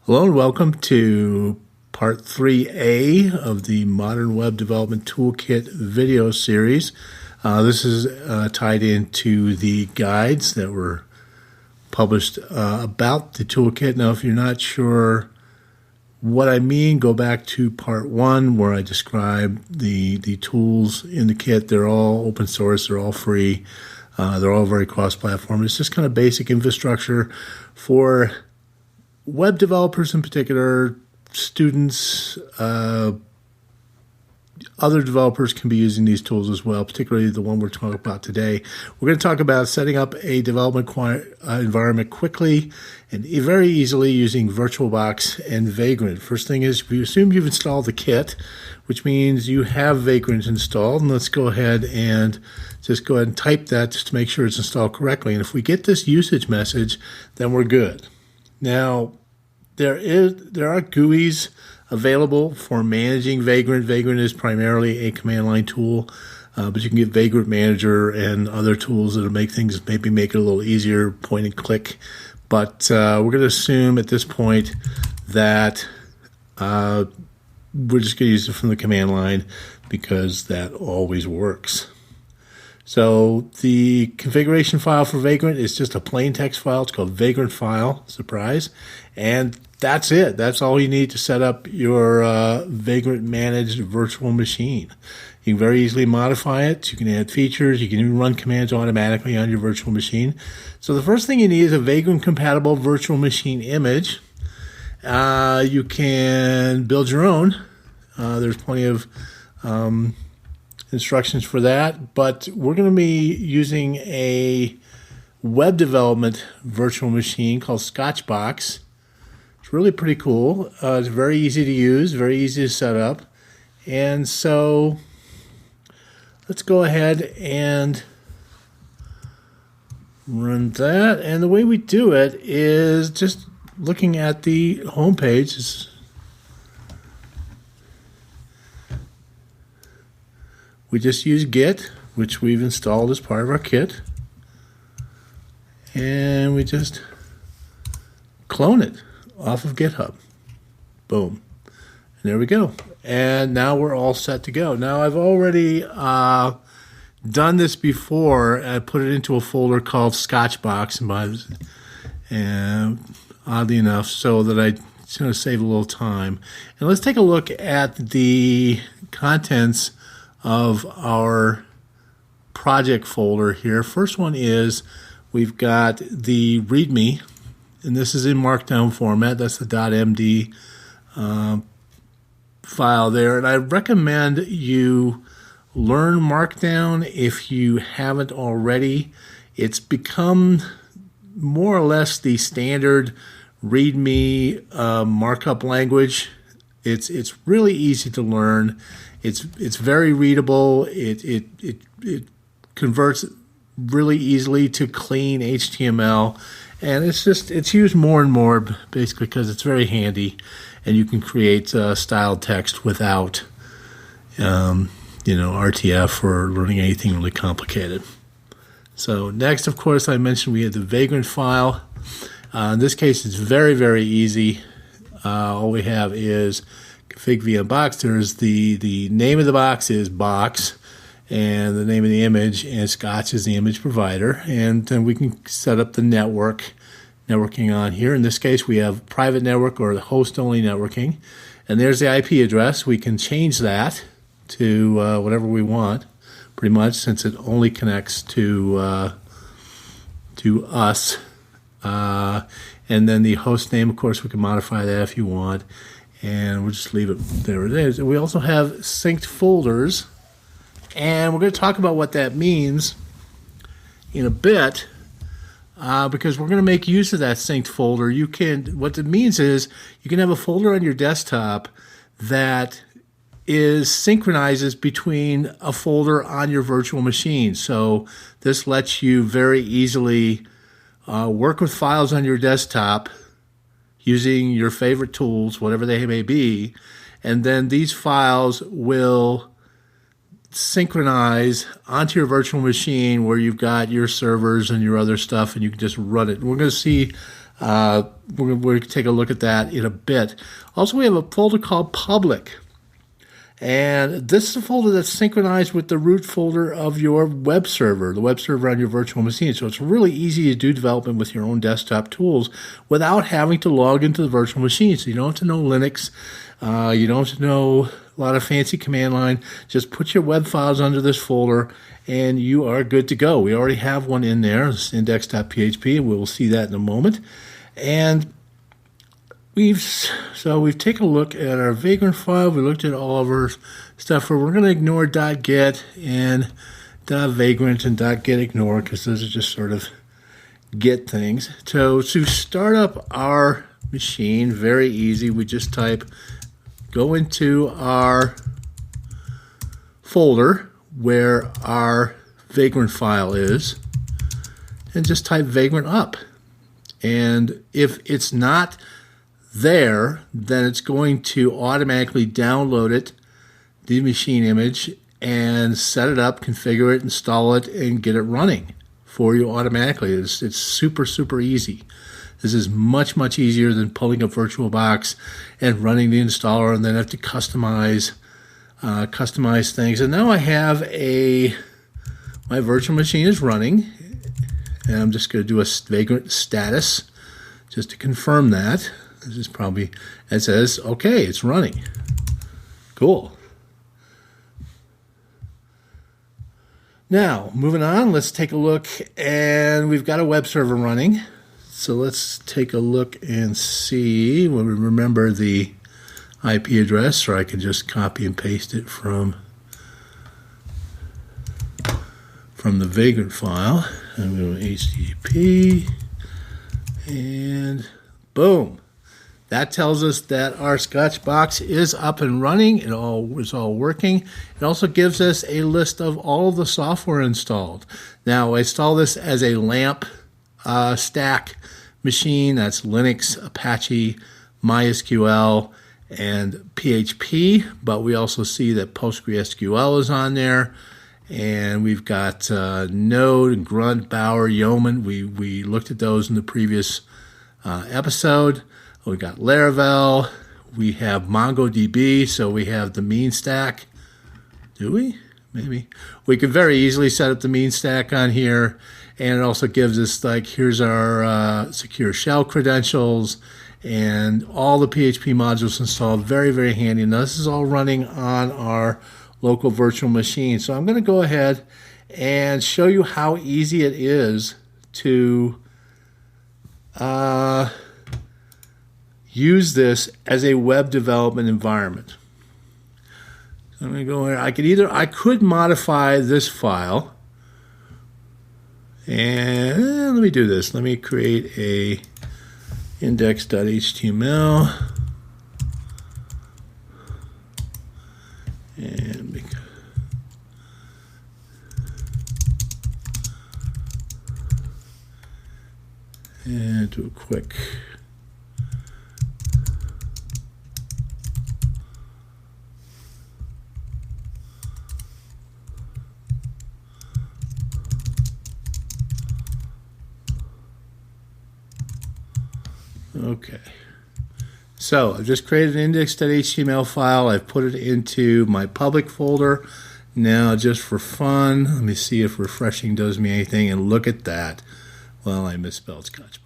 Hello and welcome to Part 3A of the Modern Web Development Toolkit video series. This is tied into the guides that were published about the toolkit. Now, if you're not sure what I mean, go back to Part 1 where I describe the tools in the kit. They're all open source, they're all free, they're all very cross-platform. It's just kind of basic infrastructure for web developers in particular, students, other developers can be using these tools as well, particularly the one we're talking about today. We're going to talk about setting up a development environment quickly and very easily using VirtualBox and Vagrant. First thing is, we assume you've installed the kit, which means you have Vagrant installed. And let's go ahead and type that just to make sure it's installed correctly. And if we get this usage message, then we're good. Now, there are GUIs available for managing Vagrant. Vagrant is primarily a command line tool, but you can get Vagrant Manager and other tools that'll make things, maybe make it a little easier, point and click. But we're going to assume at this point that we're just going to use it from the command line because that always works. So the configuration file for Vagrant is just a plain text file. It's called Vagrant file, surprise. And that's it. That's all you need to set up your Vagrant managed virtual machine. You can very easily modify it. You can add features. You can even run commands automatically on your virtual machine. So the first thing you need is a Vagrant compatible virtual machine image. You can build your own. There's plenty of instructions for that, but we're going to be using a web development virtual machine called Scotchbox. It's really pretty cool. It's very easy to use, very easy to set up. And so let's go ahead and run that. And the way we do it is just looking at the home page. We just use Git, which we've installed as part of our kit. And we just clone it off of GitHub. Boom. And there we go. And now we're all set to go. Now, I've already done this before. I put it into a folder called Scotchbox, and oddly enough, so that it's going to save a little time. And let's take a look at the contents of our project folder here. First one is we've got the README, and this is in Markdown format. That's the .md file there. And I recommend you learn Markdown if you haven't already. It's become more or less the standard README markup language. It's really easy to learn. It's very readable. It converts really easily to clean HTML, and it's used more and more basically because it's very handy, and you can create styled text without RTF or learning anything really complicated. So next, of course, I mentioned we had the Vagrant file. In this case, it's very, very easy. All we have is config VM box. There's the name of the box is box, and the name of the image, and Scotch is the image provider. And then we can set up the networking on here. In this case, we have private network or the host-only networking. And there's the IP address. We can change that to whatever we want, pretty much, since it only connects to us. And then the host name, of course, we can modify that if you want. And we'll just leave it there it is. And we also have synced folders, and we're going to talk about what that means in a bit, because we're going to make use of that synced folder. What it means is you can have a folder on your desktop that synchronizes between a folder on your virtual machine. So this lets you very easily work with files on your desktop using your favorite tools, whatever they may be, and then these files will synchronize onto your virtual machine where you've got your servers and your other stuff, and you can just run it. We're going to see We're going to take a look at that in a bit. Also, we have a folder called public. And this is a folder that's synchronized with the root folder of your web server, the web server on your virtual machine. So it's really easy to do development with your own desktop tools without having to log into the virtual machine. So you don't have to know Linux. You don't have to know a lot of fancy command line. Just put your web files under this folder and you are good to go. We already have one in there, it's index.php, and we'll see that in a moment. And we've taken a look at our Vagrant file. We looked at all of our stuff. We're going to ignore .get and .vagrant and .get ignore because those are just sort of get things. So to start up our machine, very easy. We just go into our folder where our Vagrant file is and just type Vagrant up. And if it's not there, then it's going to automatically download it, the machine image, and set it up, configure it, install it, and get it running for you automatically. It's super, super easy. This is much, much easier than pulling up VirtualBox and running the installer and then have to customize things. And now I have my virtual machine is running, and I'm just going to do a Vagrant status just to confirm that. This is probably, it says, okay, it's running. Cool. Now, moving on, let's take a look, and we've got a web server running. So let's take a look and see. Well, we remember the IP address, or I can just copy and paste it from the Vagrant file. I'm going to HTTP, and boom. That tells us that our Scotchbox is up and running. It is all working. It also gives us a list of all of the software installed. Now, I install this as a LAMP stack machine. That's Linux, Apache, MySQL, and PHP. But we also see that PostgreSQL is on there. And we've got Node, Grunt, Bower, Yeoman. We looked at those in the previous episode. We got Laravel, we have MongoDB, so we have the mean stack. Do we? Maybe. We could very easily set up the mean stack on here, and it also gives us, like, here's our secure shell credentials and all the PHP modules installed. Very, very handy. Now, this is all running on our local virtual machine. So I'm going to go ahead and show you how easy it is to use this as a web development environment. So I'm going to go here. I could modify this file, and let me do this. Let me create a index.html and do a quick okay. So I've just created an index.html file. I've put it into my public folder. Now, just for fun, let me see if refreshing does me anything, and look at that. Well, I misspelled Scotchbox.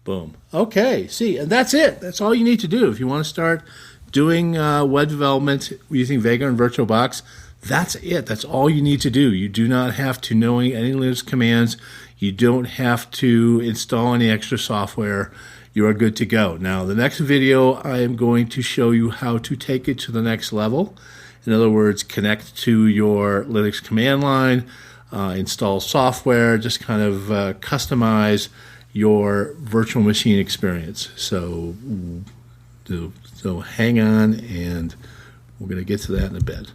Boom. Okay, see, and that's it. That's all you need to do if you want to start doing web development using Vagrant and VirtualBox. That's it. That's all you need to do. You do not have to know any Linux commands. You don't have to install any extra software. You are good to go. Now, the next video, I am going to show you how to take it to the next level. In other words, connect to your Linux command line, install software, just kind of customize your virtual machine experience. So hang on, and we're going to get to that in a bit.